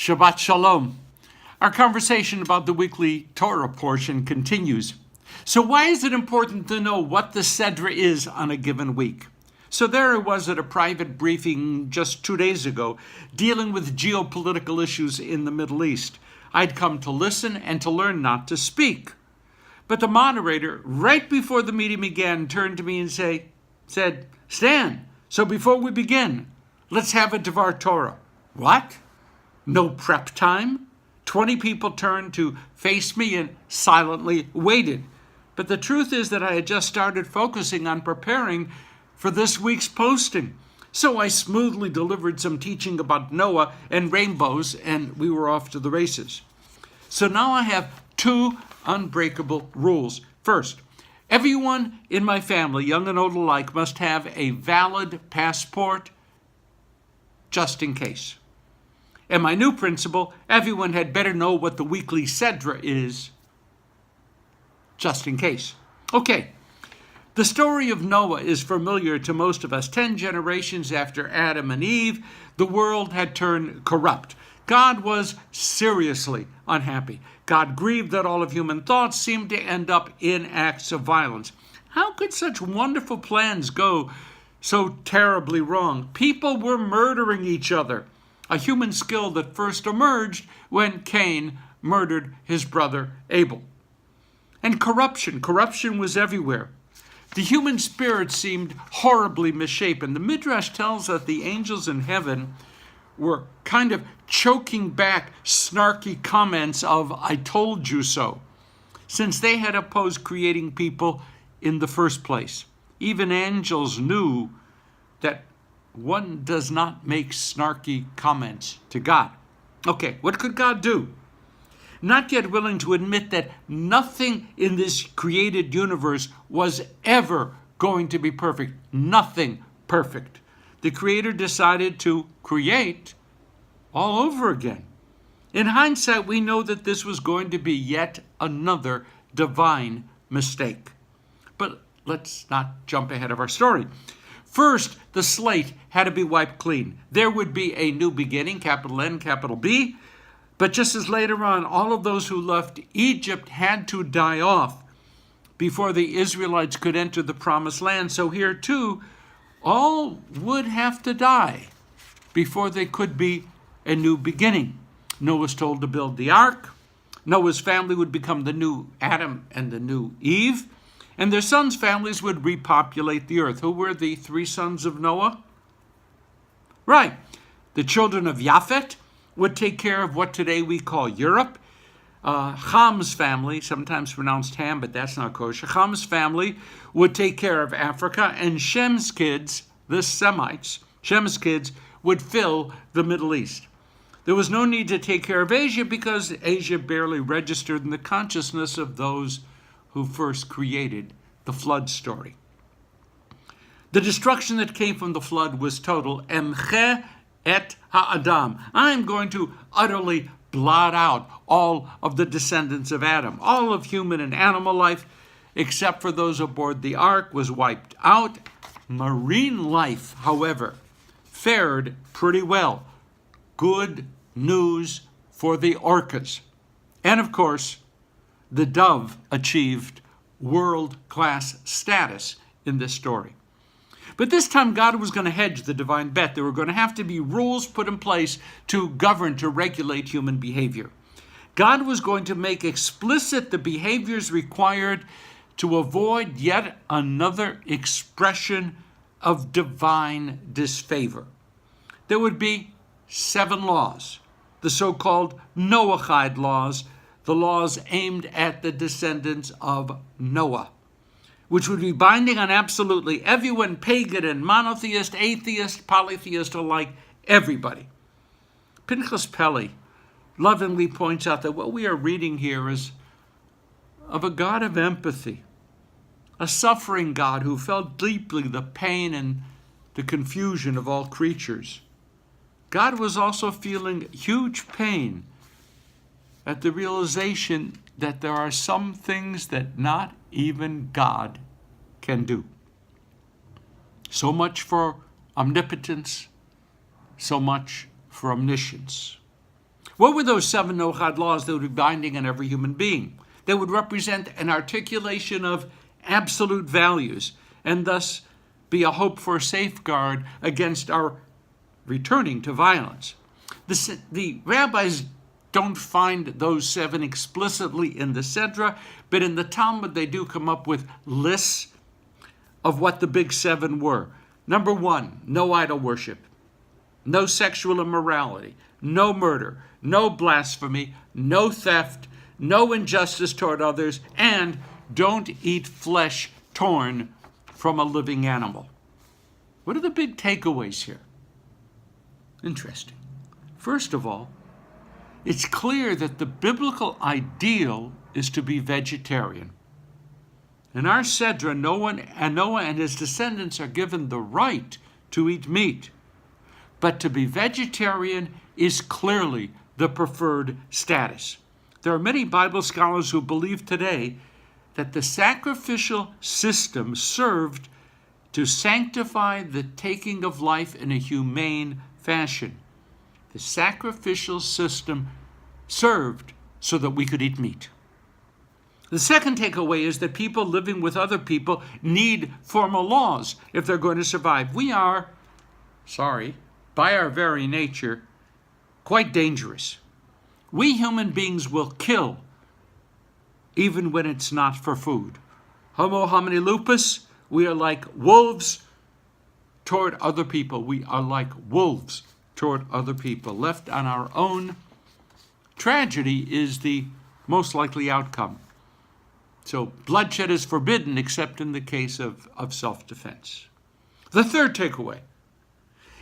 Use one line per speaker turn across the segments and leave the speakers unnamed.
Shabbat Shalom. Our conversation about the weekly Torah portion continues. So why is it important to know what the Sedra is on a given week? So there I was at a private briefing just 2 days ago, dealing with geopolitical issues in the Middle East. I'd come to listen and to learn, not to speak. But the moderator, right before the meeting began, turned to me and said, "Stan, so before we begin, let's have a Devar Torah." What? No prep time? 20 people turned to face me and silently waited. But the truth is that I had just started focusing on preparing for this week's posting. So I smoothly delivered some teaching about Noah and rainbows, and we were off to the races. So now I have 2 unbreakable rules. First, everyone in my family, young and old alike, must have a valid passport just in case. And my new principle, everyone had better know what the weekly Sedra is just in case. Okay, the story of Noah is familiar to most of us. 10 generations after Adam and Eve, the world had turned corrupt. God was seriously unhappy. God grieved that all of human thoughts seemed to end up in acts of violence. How could such wonderful plans go so terribly wrong? People were murdering each other, a human skill that first emerged when Cain murdered his brother Abel. And corruption was everywhere. The human spirit seemed horribly misshapen. The Midrash tells that the angels in heaven were kind of choking back snarky comments of "I told you so," since they had opposed creating people in the first place. Even angels knew that one does not make snarky comments to God. Okay, what could God do? Not yet willing to admit that nothing in this created universe was ever going to be perfect. Nothing perfect. The Creator decided to create all over again. In hindsight, we know that this was going to be yet another divine mistake. But let's not jump ahead of our story. First, the slate had to be wiped clean. There would be a new beginning, capital N, capital B. But just as later on, all of those who left Egypt had to die off before the Israelites could enter the promised land. So here too, all would have to die before there could be a new beginning. Noah was told to build the ark. Noah's family would become the new Adam and the new Eve. And their sons' families would repopulate the earth. Who were the 3 sons of Noah? Right. The children of Japhet would take care of what today we call Europe. Ham's family, sometimes pronounced Ham, but that's not kosher. Ham's family would take care of Africa, and Shem's kids, the Semites, Shem's kids would fill the Middle East. There was no need to take care of Asia because Asia barely registered in the consciousness of those who first created the flood story. The destruction that came from the flood was total. Emche et ha'adam. I'm going to utterly blot out all of the descendants of Adam. All of human and animal life, except for those aboard the ark, was wiped out. Marine life, however, fared pretty well. Good news for the orcas. And of course, the dove achieved world-class status in this story. But this time God was going to hedge the divine bet. There were going to have to be rules put in place to govern, to regulate human behavior. God was going to make explicit the behaviors required to avoid yet another expression of divine disfavor. There would be 7 laws, the so-called Noahide laws, the laws aimed at the descendants of Noah, which would be binding on absolutely everyone, pagan and monotheist, atheist, polytheist alike, everybody. Pinchas Peli lovingly points out that what we are reading here is of a God of empathy, a suffering God who felt deeply the pain and the confusion of all creatures. God was also feeling huge pain at the realization that there are some things that not even God can do. So much for omnipotence, so much for omniscience. What were those 7 no-chad laws that would be binding on every human being? They would represent an articulation of absolute values and thus be a hope for a safeguard against our returning to violence. The rabbis don't find those 7 explicitly in the Sedra, but in the Talmud they do come up with lists of what the big 7 were. Number 1, no idol worship, no sexual immorality, no murder, no blasphemy, no theft, no injustice toward others, and don't eat flesh torn from a living animal. What are the big takeaways here? Interesting. First of all, it's clear that the biblical ideal is to be vegetarian. In our Sedra, Noah and his descendants are given the right to eat meat. But to be vegetarian is clearly the preferred status. There are many Bible scholars who believe today that the sacrificial system served to sanctify the taking of life in a humane fashion. The sacrificial system served so that we could eat meat. The second takeaway is that people living with other people need formal laws if they're going to survive. We are, by our very nature, quite dangerous. We human beings will kill even when it's not for food. Homo, hominid, lupus, we are like wolves toward other people. We are like wolves toward other people. Left on our own, tragedy is the most likely outcome. So bloodshed is forbidden except in the case of self-defense. The third takeaway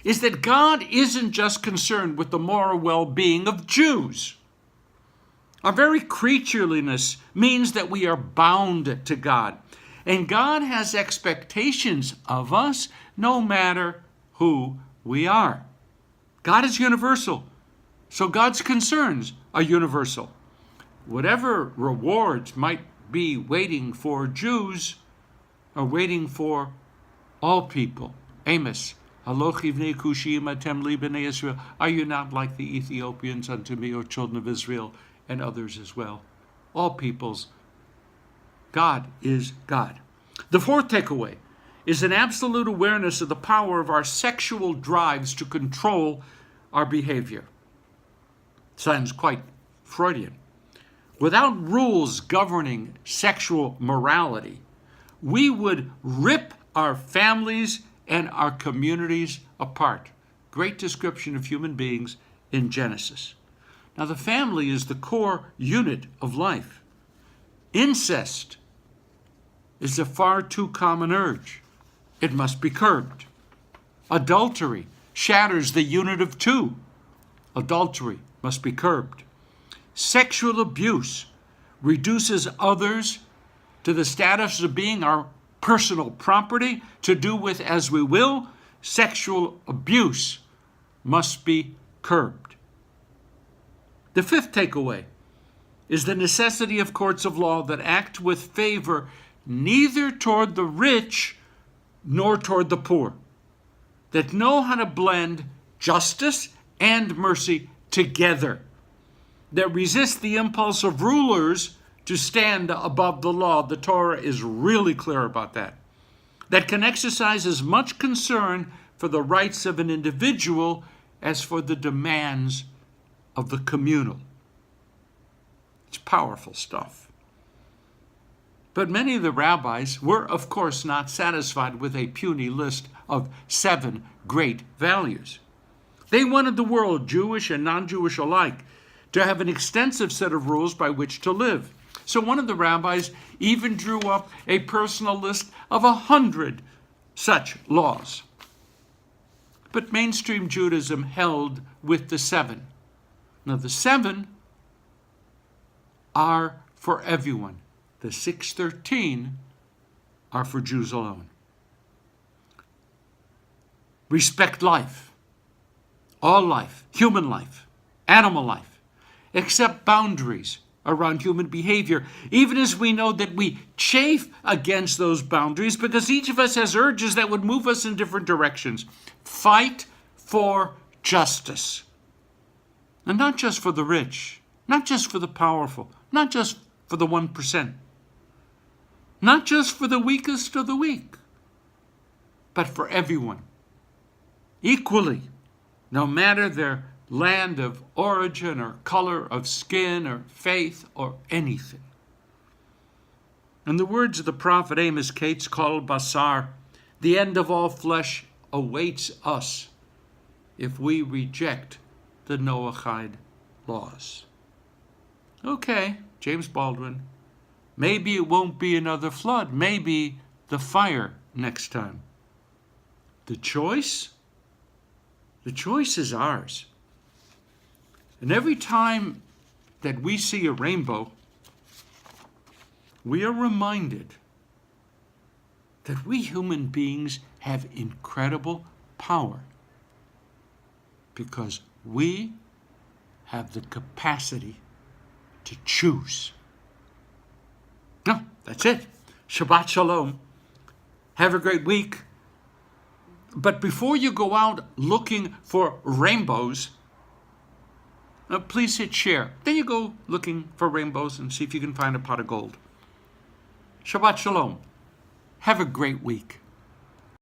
is that God isn't just concerned with the moral well-being of Jews. Our very creatureliness means that we are bound to God. And God has expectations of us no matter who we are. God is universal, so God's concerns are universal. Whatever rewards might be waiting for Jews are waiting for all people. Amos, Halochivnei Kushim atem li b'nei Israel. Are you not like the Ethiopians unto me, O children of Israel, and others as well? All peoples. God is God. The fourth takeaway is an absolute awareness of the power of our sexual drives to control our behavior. Sounds quite Freudian. Without rules governing sexual morality, we would rip our families and our communities apart. Great description of human beings in Genesis. Now, the family is the core unit of life. Incest is a far too common urge. It must be curbed. Adultery shatters the unit of two. Adultery must be curbed. Sexual abuse reduces others to the status of being our personal property to do with as we will. Sexual abuse must be curbed. The fifth takeaway is the necessity of courts of law that act with favor neither toward the rich nor toward the poor, that know how to blend justice and mercy together, that resist the impulse of rulers to stand above the law. The Torah is really clear about that. That can exercise as much concern for the rights of an individual as for the demands of the communal. It's powerful stuff. But many of the rabbis were, of course, not satisfied with a puny list of 7 great values. They wanted the world, Jewish and non-Jewish alike, to have an extensive set of rules by which to live. So one of the rabbis even drew up a personal list of 100 such laws. But mainstream Judaism held with the 7. Now the 7 are for everyone. The 613 are for Jews alone. Respect life, all life, human life, animal life, accept boundaries around human behavior, even as we know that we chafe against those boundaries because each of us has urges that would move us in different directions. Fight for justice. And not just for the rich, not just for the powerful, not just for the 1%, not just for the weakest of the weak, but for everyone, equally, no matter their land of origin or color of skin or faith or anything. In the words of the prophet Amos, Kate's called Basar, the end of all flesh awaits us if we reject the Noahide laws. Okay, James Baldwin, maybe it won't be another flood, maybe the fire next time. The choice is ours. And every time that we see a rainbow, we are reminded that we human beings have incredible power because we have the capacity to choose. No, that's it. Shabbat Shalom. Have a great week. But before you go out looking for rainbows, please hit share. Then you go looking for rainbows and see if you can find a pot of gold. Shabbat Shalom. Have a great week.